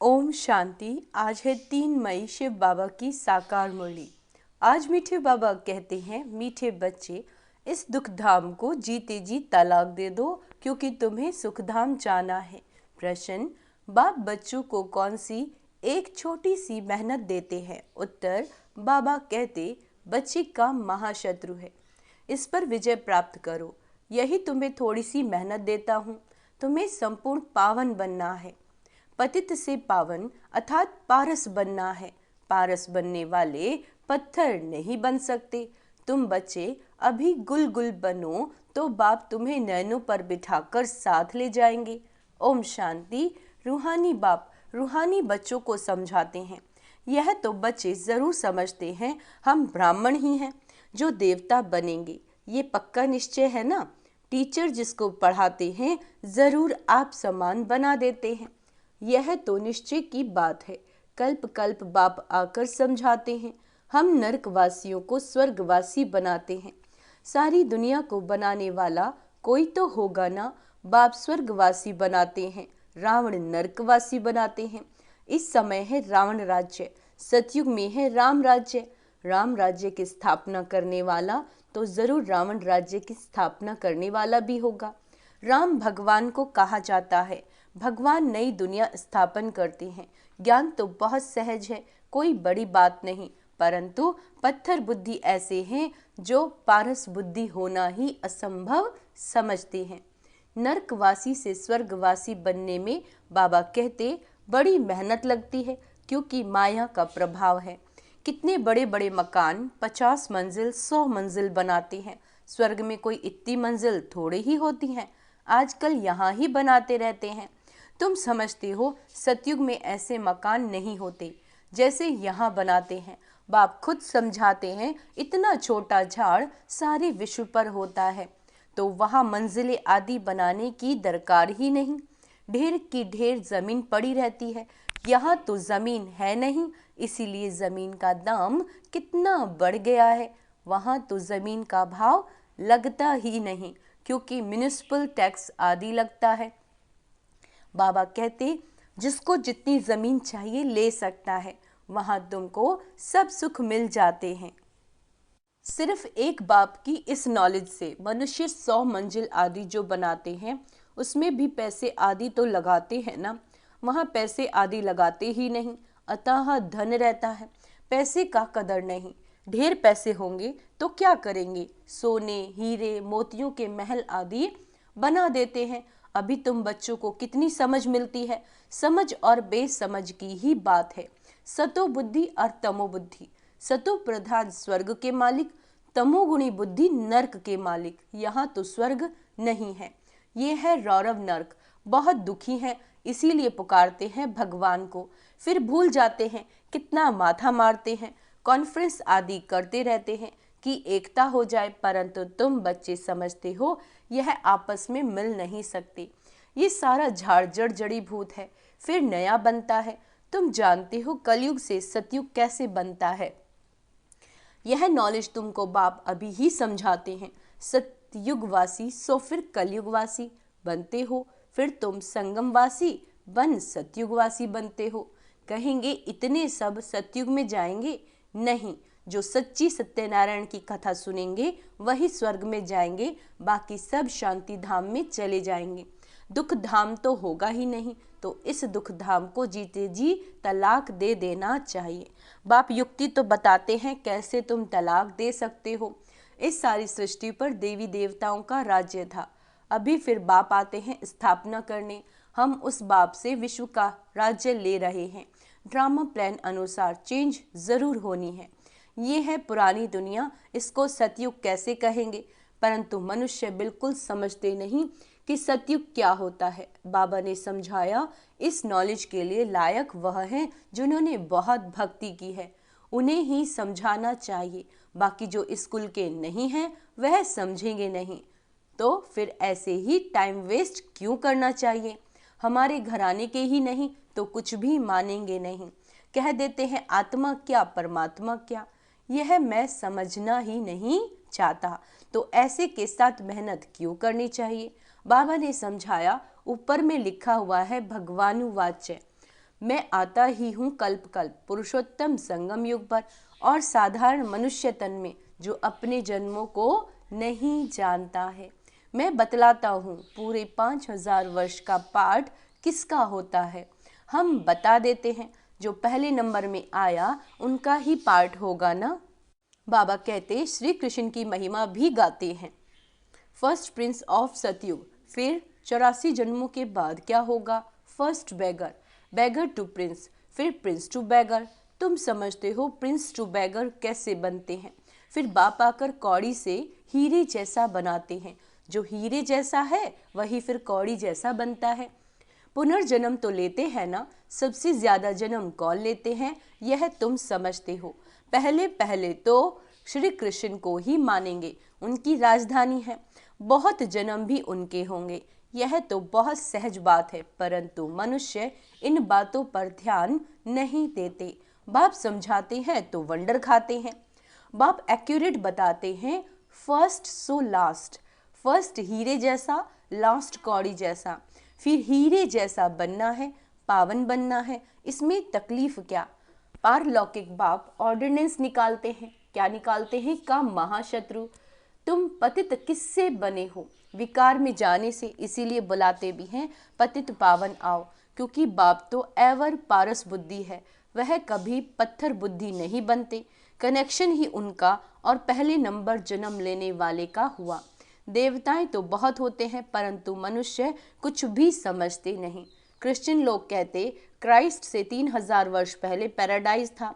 ओम शांति। आज है 3 मई, शिव बाबा की साकार मुरली। आज मीठे बाबा कहते हैं, मीठे बच्चे, इस दुख धाम को जीते जी तलाक दे दो, क्योंकि तुम्हें सुखधाम जाना है। प्रश्न: बाप बच्चों को कौन सी एक छोटी सी मेहनत देते हैं? उत्तर: बाबा कहते, बच्चे का महाशत्रु है, इस पर विजय प्राप्त करो। यही तुम्हें थोड़ी सी मेहनत देता हूँ। तुम्हें संपूर्ण पावन बनना है। पतित से पावन अर्थात पारस बनना है। पारस बनने वाले पत्थर नहीं बन सकते। तुम बच्चे अभी गुल गुल बनो तो बाप तुम्हें नैनों पर बिठाकर साथ ले जाएंगे। ओम शांति। रूहानी बाप रूहानी बच्चों को समझाते हैं। यह तो बच्चे जरूर समझते हैं, हम ब्राह्मण ही हैं जो देवता बनेंगे, ये पक्का निश्चय है ना। टीचर जिसको पढ़ाते हैं जरूर आप समान बना देते हैं, यह तो निश्चय की बात है। कल्प कल्प बाप आकर समझाते हैं, हम नरकवासियों को स्वर्गवासी बनाते हैं। सारी दुनिया को बनाने वाला कोई तो होगा ना। बाप स्वर्गवासी बनाते हैं, रावण नरकवासी बनाते हैं। इस समय है रावण राज्य, सतयुग में है राम राज्य। राम राज्य की स्थापना करने वाला तो जरूर रावण राज्य की स्थापना करने वाला भी होगा। राम भगवान को कहा जाता है। भगवान नई दुनिया स्थापन करते हैं। ज्ञान तो बहुत सहज है, कोई बड़ी बात नहीं, परंतु पत्थर बुद्धि ऐसे हैं जो पारस बुद्धि होना ही असंभव समझते हैं। नरकवासी से स्वर्गवासी बनने में बाबा कहते बड़ी मेहनत लगती है, क्योंकि माया का प्रभाव है। कितने बड़े बड़े मकान 50 मंजिल 100 मंजिल बनाते हैं। स्वर्ग में कोई इतनी मंजिल थोड़ी ही होती हैं, आजकल यहाँ ही बनाते रहते हैं। तुम समझते हो सतयुग में ऐसे मकान नहीं होते जैसे यहाँ बनाते हैं। बाप खुद समझाते हैं, इतना छोटा झाड़ सारे विश्व पर होता है, तो वहाँ मंजिलें आदि बनाने की दरकार ही नहीं। ढेर की ढेर जमीन पड़ी रहती है, यहाँ तो जमीन है नहीं, इसीलिए जमीन का दाम कितना बढ़ गया है। वहाँ तो जमीन का भाव लगता ही नहीं, क्योंकि म्युनिसिपल टैक्स आदि लगता है। बाबा कहते, जिसको जितनी जमीन चाहिए ले सकता है, वहाँ तुमको सब सुख मिल जाते हैं। सिर्फ एक बाप की इस नॉलेज से मनुष्य 100 मंजिल आदि जो बनाते हैं, उसमें भी पैसे आदि तो लगाते हैं ना। वहाँ पैसे आदि लगाते ही नहीं, अतः धन रहता है, पैसे का कदर नहीं। ढेर पैसे होंगे तो क्या करेंगे? सोने हीरे मोतियों के महल आदि बना देते हैं। अभी तुम बच्चों को कितनी समझ मिलती है, समझ और बेसमझ की ही बात है। सतो बुद्धि और तमो बुद्धि, सतो प्रधान स्वर्ग के मालिक, तमोगुणी बुद्धि नर्क के मालिक। यहाँ तो स्वर्ग नहीं है, ये है रौरव नर्क। बहुत दुखी हैं, इसीलिए पुकारते हैं भगवान को, फिर भूल जाते हैं, कितना माथा मारते हैं, कॉन्फ्रेंस आदि करते रहते हैं कि एकता हो जाए, परंतु तुम बच्चे समझते हो यह आपस में मिल नहीं सकते। ये सारा झाड़ जड़ जड़ी भूत है, फिर नया बनता है। तुम जानते हो कलयुग से सतयुग कैसे बनता है, यह नॉलेज तुमको बाप अभी ही समझाते हैं। सतयुगवासी सो फिर कलयुगवासी बनते हो, फिर तुम संगमवासी बन सतयुगवासी बनते हो। कहेंगे इतने सब सतयुग में जाएंगे? नहीं, जो सच्ची सत्यनारायण की कथा सुनेंगे वही स्वर्ग में जाएंगे, बाकी सब शांति धाम में चले जाएंगे। दुख धाम तो होगा ही नहीं, तो इस दुख धाम को जीते जी तलाक दे देना चाहिए। बाप युक्ति तो बताते हैं कैसे तुम तलाक दे सकते हो। इस सारी सृष्टि पर देवी देवताओं का राज्य था, अभी फिर बाप आते हैं स्थापना करने। हम उस बाप से विश्व का राज्य ले रहे हैं। ड्रामा प्लान अनुसार चेंज जरूर होनी है। ये है पुरानी दुनिया, इसको सतयुग कैसे कहेंगे, परंतु मनुष्य बिल्कुल समझते नहीं कि सतयुग क्या होता है। बाबा ने समझाया, इस नॉलेज के लिए लायक वह हैं जिन्होंने बहुत भक्ति की है, उन्हें ही समझाना चाहिए। बाकी जो स्कूल के नहीं हैं वह समझेंगे नहीं, तो फिर ऐसे ही टाइम वेस्ट क्यों करना चाहिए। हमारे घराने के ही नहीं तो कुछ भी मानेंगे नहीं। कह देते हैं आत्मा क्या परमात्मा क्या, यह मैं समझना ही नहीं चाहता, तो ऐसे के साथ मेहनत क्यों करनी चाहिए। बाबा ने समझाया, ऊपर में लिखा हुआ है भगवानुवाच्य, मैं आता ही हूँ कल्प कल्प पुरुषोत्तम संगम युग पर, और साधारण मनुष्य तन में जो अपने जन्मों को नहीं जानता है। मैं बतलाता हूँ पूरे 5000 वर्ष का पाठ किसका होता है। हम बता देते हैं, जो पहले नंबर में आया उनका ही पाठ होगा ना। बाबा कहते श्री कृष्ण की महिमा भी गाते हैं। फर्स्ट प्रिंस ऑफ सतयुग, फिर 84 जन्मों के बाद क्या होगा? First beggar, beggar to prince, फिर प्रिंस टू बेगर। तुम समझते हो प्रिंस टू बेगर कैसे बनते हैं। फिर बाप आकर कौड़ी से हीरे जैसा बनाते हैं। जो हीरे जैसा है वही फिर कौड़ी जैसा बनता है। पुनर्जन्म तो लेते हैं ना, सबसे ज्यादा जन्म कौन लेते हैं यह तुम समझते हो। पहले पहले तो श्री कृष्ण को ही मानेंगे, उनकी राजधानी है। बहुत जन्म भी उनके होंगे, यह तो बहुत सहज बात है, परंतु मनुष्य इन बातों पर ध्यान नहीं देते। बाप समझाते हैं तो वंडर खाते हैं। बाप एक्यूरेट बताते हैं, फर्स्ट सो लास्ट, फर्स्ट हीरे जैसा, लास्ट कौड़ी जैसा। फिर हीरे जैसा बनना है, पावन बनना है, इसमें तकलीफ क्या। पारलौकिक बाप ऑर्डिनेंस निकालते हैं। क्या निकालते हैं? का महाशत्रु। तुम पतित किससे बने हो? विकार में जाने से, इसीलिए बुलाते भी हैं पतित पावन आओ, क्योंकि बाप तो एवर पारस बुद्धि है, वह कभी पत्थर बुद्धि नहीं बनते। कनेक्शन ही उनका और पहले नंबर जन्म लेने वाले का हुआ। देवताएं तो बहुत होते हैं, परंतु मनुष्य कुछ भी समझते नहीं। क्रिश्चियन लोग कहते क्राइस्ट से 3000 वर्ष पहले पैराडाइज था।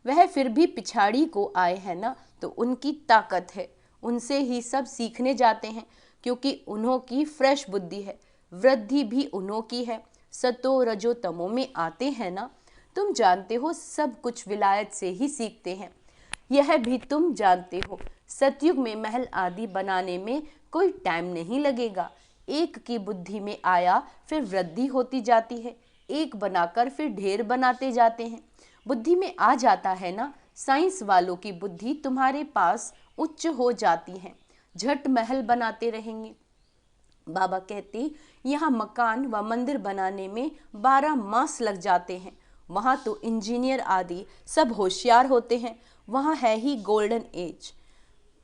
वह फिर भी पिछाड़ी को आए हैं ना, तो उनकी ताकत है, उनसे ही सब सीखने जाते हैं, क्योंकि उन्हों की फ्रेश बुद्धि है। वृद्धि भी उन्हों की है। सतो रजो तमो में आते हैं ना। तुम जानते हो सब कुछ विलायत से ही सीखते हैं, यह भी तुम जानते हो। सतयुग में महल आदि बनाने में कोई टाइम नहीं लगेगा। एक की बुद्धि में आया फिर वृद्धि होती जाती है, एक बनाकर फिर ढेर बनाते जाते हैं। बुद्धि में आ जाता है ना। साइंस वालों की बुद्धि तुम्हारे पास उच्च हो जाती है, झट महल बनाते रहेंगे। बाबा कहते यहाँ मकान व मंदिर बनाने में 12 मास लग जाते हैं। वहाँ तो इंजीनियर आदि सब होशियार होते हैं, वहाँ है ही गोल्डन एज।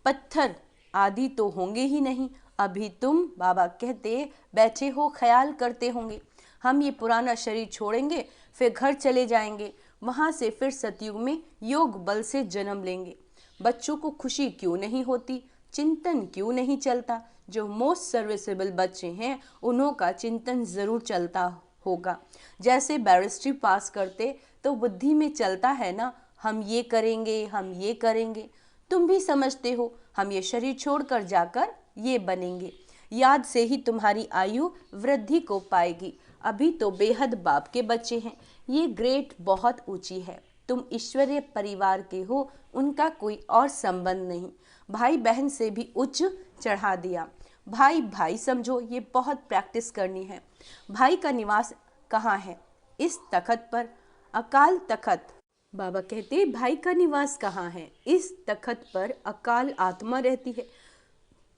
पत्थर आदि तो होंगे ही नहीं। अभी तुम, बाबा कहते, बैठे हो ख्याल करते होंगे, हम ये पुराना शरीर छोड़ेंगे, फिर घर चले जाएंगे, वहाँ से फिर सतयुग में योग बल से जन्म लेंगे। बच्चों को खुशी क्यों नहीं होती, चिंतन क्यों नहीं चलता? जो मोस्ट सर्विसेबल बच्चे हैं उन्हों का चिंतन जरूर चलता होगा। जैसे बैरिस्ट्री पास करते तो बुद्धि में चलता है ना, हम ये करेंगे, हम ये करेंगे। तुम भी समझते हो हम ये शरीर छोड़कर जाकर ये बनेंगे। याद से ही तुम्हारी आयु वृद्धि को पाएगी। अभी तो बेहद बाप के बच्चे हैं, ये ग्रेट बहुत ऊंची है। तुम ईश्वरीय परिवार के हो, उनका कोई और संबंध नहीं। भाई बहन से भी उच्च चढ़ा दिया। भाई भाई समझो, ये बहुत प्रैक्टिस करनी है। भाई का निवास कहाँ है? इस तखत पर, अकाल तखत। बाबा कहते भाई का निवास कहाँ है? इस तखत पर अकाल आत्मा रहती है।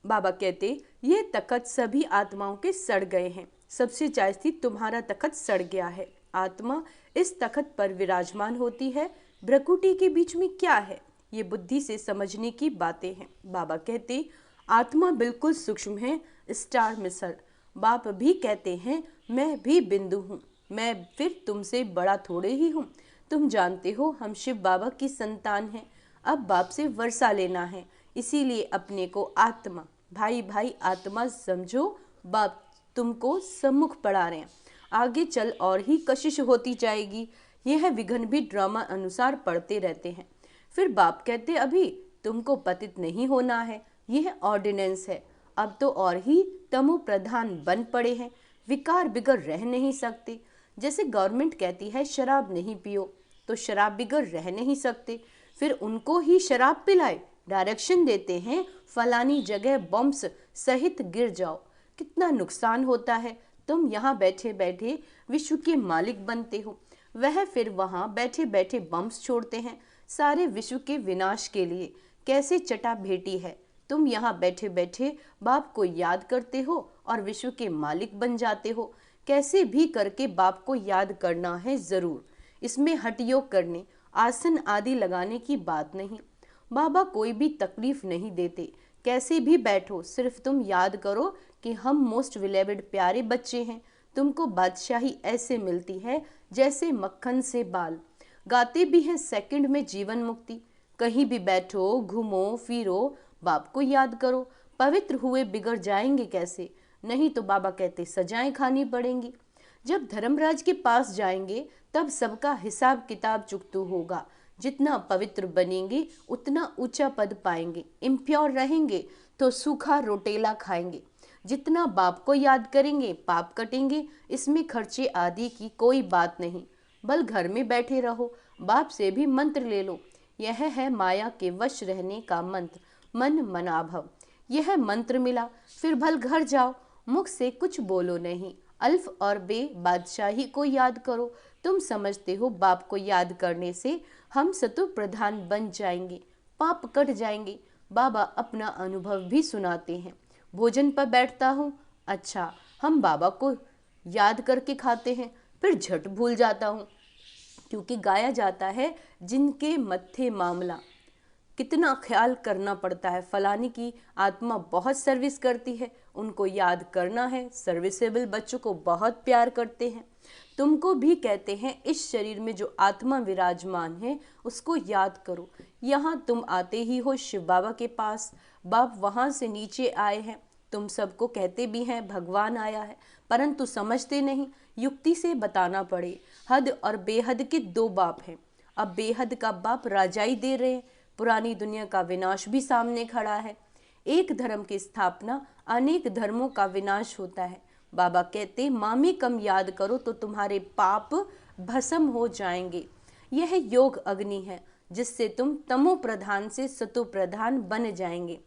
बाबा कहते ये तखत सभी आत्माओं के सड़ गए हैं, सबसे जायज़ी तुम्हारा तखत सड़ गया है। आत्मा इस तखत पर विराजमान होती है। भ्रकुटी के बीच में क्या है? ये बुद्धि से समझने की बातें हैं। बाबा कहते आत्मा बिल्कुल सूक्ष्म है, स्टार मिसल। बाप भी कहते हैं मैं भी बिंदु हूँ, मैं फिर तुमसे बड़ा थोड़े ही हूँ। तुम जानते हो हम शिव बाबा की संतान हैं। अब बाप से वर्षा लेना है, इसीलिए अपने को आत्मा, भाई भाई आत्मा समझो। बाप तुमको सम्मुख पढ़ा रहे हैं, आगे चल और ही कशिश होती जाएगी। यह विघ्न भी ड्रामा अनुसार पढ़ते रहते हैं। फिर बाप कहते अभी तुमको पतित नहीं होना है, यह ऑर्डिनेंस है। अब तो और ही तमो प्रधान बन पड़े हैं, विकार बिगड़ रह नहीं सकते। जैसे गवर्नमेंट कहती है शराब नहीं पियो, तो शराब बिगड़ रह नहीं सकते, फिर उनको ही शराब पिलाए। डायरेक्शन देते हैं फलानी जगह बम्स सहित गिर जाओ, कितना नुकसान होता है। तुम यहाँ बैठे बैठे विश्व के मालिक बनते हो, वह फिर वहाँ बैठे बैठे बम्स छोड़ते हैं सारे विश्व के विनाश के लिए। कैसे चटा भेटी है। तुम यहाँ बैठे बैठे बाप को याद करते हो और विश्व के मालिक बन जाते हो। कैसे भी करके बाप को याद करना है जरूर। इसमें हठयोग करने, आसन आदि लगाने की बात नहीं। बाबा कोई भी तकलीफ नहीं देते। कैसे भी बैठो, सिर्फ तुम याद करो कि हम मोस्ट विलेवेड प्यारे बच्चे हैं। तुमको बादशाही ऐसे मिलती है जैसे मक्खन से बाल। गाते भी हैं सेकंड में जीवन मुक्ति। कहीं भी बैठो, घूमो फिरो, बाप को याद करो। पवित्र हुए बिगड़ जाएंगे कैसे? नहीं तो बाबा कहते सजाएं खानी पड़ेंगी। जब धर्मराज के पास जाएंगे तब सबका हिसाब किताब चुकतू होगा। जितना पवित्र बनेंगे उतना ऊंचा पद पाएंगे। इम्प्योर रहेंगे तो सूखा रोटेला खाएंगे। जितना बाप को याद करेंगे पाप कटेंगे। इसमें खर्चे आदि की कोई बात नहीं। बल घर में बैठे रहो, बाप से भी मंत्र ले लो। यह है माया के वश रहने का मंत्र, मन मनाभव। यह मंत्र मिला, फिर भल घर जाओ, मुख से कुछ बोलो नहीं। अल्फ और बे बादशाही को याद करो। तुम समझते हो बाप को याद करने से हम सतु प्रधान बन जाएंगे, पाप कट जाएंगे। बाबा अपना अनुभव भी सुनाते हैं। भोजन पर बैठता हूँ, अच्छा हम बाबा को याद करके खाते हैं, फिर झट भूल जाता हूँ, क्योंकि गाया जाता है जिनके मत्थे मामला। कितना ख्याल करना पड़ता है। फलानी की आत्मा बहुत सर्विस करती है, उनको याद करना है। सर्विसेबल बच्चों को बहुत प्यार करते हैं। तुमको भी कहते हैं इस शरीर में जो आत्मा विराजमान है उसको याद करो। यहाँ तुम आते ही हो शिव बाबा के पास, बाप वहाँ से नीचे आए हैं। तुम सबको कहते भी हैं भगवान आया है, परंतु समझते नहीं। युक्ति से बताना पड़े। हद और बेहद के दो बाप हैं। अब बेहद का बाप राजाई दे रहे हैं। पुरानी दुनिया का विनाश भी सामने खड़ा है। एक धर्म की स्थापना अनेक धर्मों का विनाश होता है। बाबा कहते मामी कम याद करो तो तुम्हारे पाप भस्म हो जाएंगे। यह योग अग्नि है जिससे तुम तमो प्रधान से सतो प्रधान बन जाएंगे।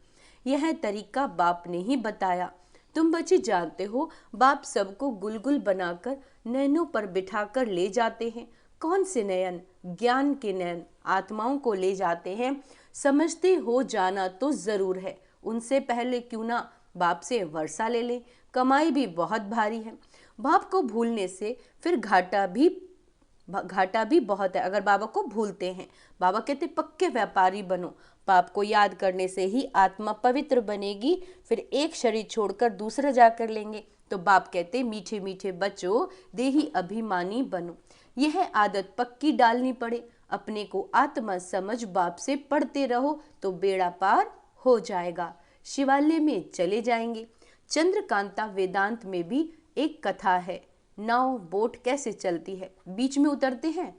यह तरीका बाप ने ही बताया। तुम बच्चे जानते हो बाप सबको गुलगुल बनाकर नैनों पर बिठाकर ले जाते हैं। कौन से नयन? ज्ञान के नयन आत्माओं को ले जाते हैं। समझते हो जाना तो जरूर है। उनसे पहले क्यों ना बाप से वर्षा ले ले। कमाई भी बहुत भारी है। बाप को भूलने से फिर घाटा भी बहुत है। अगर बाबा को भूलते हैं, बाबा कहते पक्के व्यापारी बनो। बाप को याद करने से ही आत्मा पवित्र बनेगी। फिर एक शरीर छोड़कर दूसरा जाकर लेंगे। तो बाप कहते मीठे मीठे बच्चों देही अभिमानी बनो। यह आदत पक्की डालनी पड़े। अपने को आत्मा समझ बाप से पढ़ते रहो तो बेड़ा पार हो जाएगा। शिवालय में चले जाएंगे। चंद्रकांता वेदांत में भी एक कथा है। नाव बोट कैसे चलती है, बीच में उतरते हैं।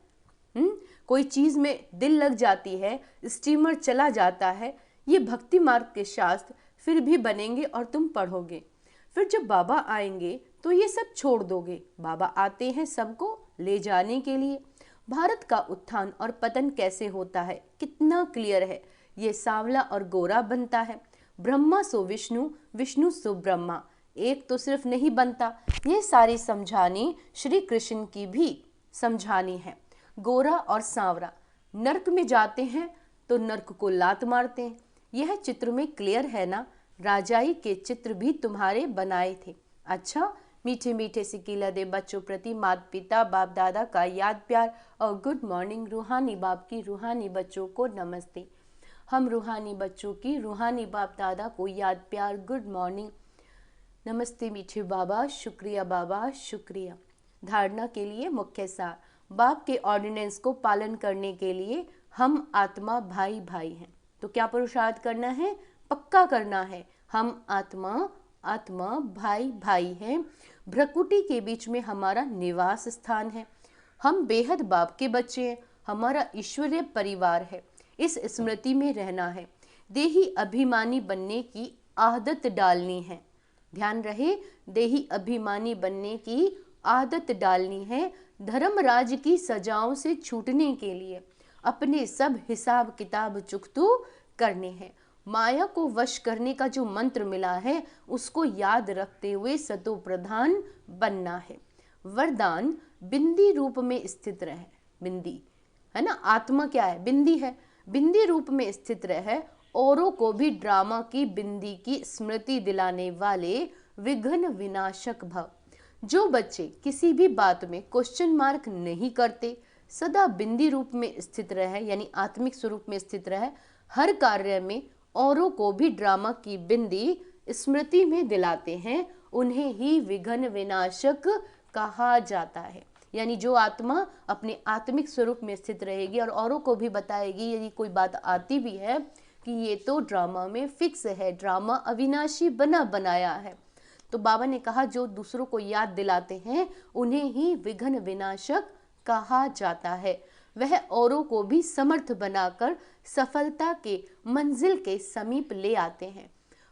कोई चीज में दिल लग जाती है, स्टीमर चला जाता है। ये भक्ति मार्ग के शास्त्र फिर भी बनेंगे और तुम पढ़ोगे। फिर जब बाबा आएंगे तो ये सब छोड़ दोगे। बाबा आते हैं सबको ले जाने के लिए। भारत का उत्थान और पतन कैसे होता है कितना क्लियर है। ये सांवला और गोरा बनता है। ब्रह्मा सो विष्णु, विष्णु सो ब्रह्मा। एक तो सिर्फ नहीं बनता। ये सारी समझानी श्री कृष्ण की भी समझानी है। गोरा और सांवरा नर्क में जाते हैं तो नर्क को लात मारते हैं। यह चित्र में क्लियर है ना। राजाई के चित्र भी तुम्हारे बनाए थे। अच्छा, मीठे मीठे सिकीला दे बच्चों प्रति माता पिता बाप दादा का याद प्यार और गुड मॉर्निंग। रूहानी बाप की रूहानी बच्चों को नमस्ते। हम रूहानी बच्चों की रूहानी बाप दादा को याद प्यार गुड मॉर्निंग। नमस्ते मीठे बाबा, शुक्रिया बाबा, शुक्रिया। धारणा के लिए मुख्य सार। बाप के ऑर्डिनेंस को पालन करने के लिए हम आत्मा भाई भाई हैं। तो क्या पुरुषार्थ करना है? पक्का करना है। हम आत्मा भाई भाई हैं। भ्रकुटी के बीच में हमारा निवास स्थान है। हम बेहद बाप के बच्चे हैं। हमारा ईश्वरीय परिवार है। इस स्मृति में रहना है। देही अभिमानी बनने की आदत डालनी है। ध्यान रहे, देही अभिमानी बनने की आदत डालनी है। धर्मराज की सजाओं से छूटने के लिए अपने सब हिसाब किताब चुकतू करने हैं। माया को वश करने का जो मंत्र मिला है उसको याद रखते हुए सतो प्रधान बनना है। वरदान बिंदी रूप में स्थित रहे। बिंदी है ना, आत्मा क्या है? बिंदी है। बिंदी रूप में स्थित रहे। औरों को भी ड्रामा की बिंदी की स्मृति दिलाने वाले विघ्न विनाशक भव। जो बच्चे किसी भी बात में क्वेश्चन मार्क नहीं करते, सदा बिंदी रूप में स्थित रहे यानी आत्मिक स्वरूप में स्थित रहे, हर कार्य में औरों को भी ड्रामा की बिंदी स्मृति में दिलाते हैं, उन्हें ही विघ्न विनाशक कहा जाता है। यानी जो आत्मा अपने आत्मिक स्वरूप में स्थित रहेगी और औरों को भी बताएगी यदि कोई बात आती भी है कि ये तो ड्रामा में फिक्स है, ड्रामा अविनाशी बना बनाया है। तो बाबा ने कहा जो दूसरों को याद दिलाते हैं उन्हें ही विघ्न विनाशक कहा जाता है। वह औरों को भी समर्थ बनाकर सफलता के मंजिल के समीप ले आते हैं।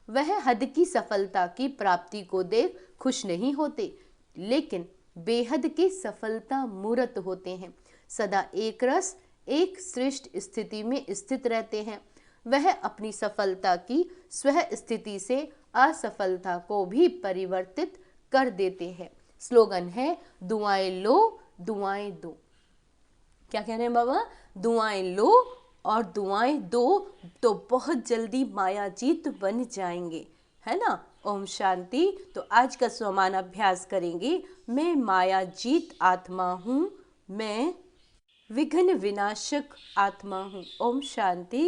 वह हद की सफलता की प्राप्ति को देख खुश नहीं होते, लेकिन बेहद की सफलता मूर्त होते हैं। सदा एक रस एक श्रेष्ठ स्थिति में स्थित रहते हैं। वह अपनी सफलता की स्व स्थिति से असफलता को भी परिवर्तित कर देते हैं। स्लोगन है दुआएं लो दुआएं दो। क्या कह रहे हैं बाबा? दुआएं लो और दुआएं दो तो बहुत जल्दी मायाजीत बन जाएंगे, है ना। ओम शांति। तो आज का स्वमान अभ्यास करेंगे। मैं मायाजीत आत्मा हूँ, मैं विघ्न विनाशक आत्मा हूँ। ओम शांति।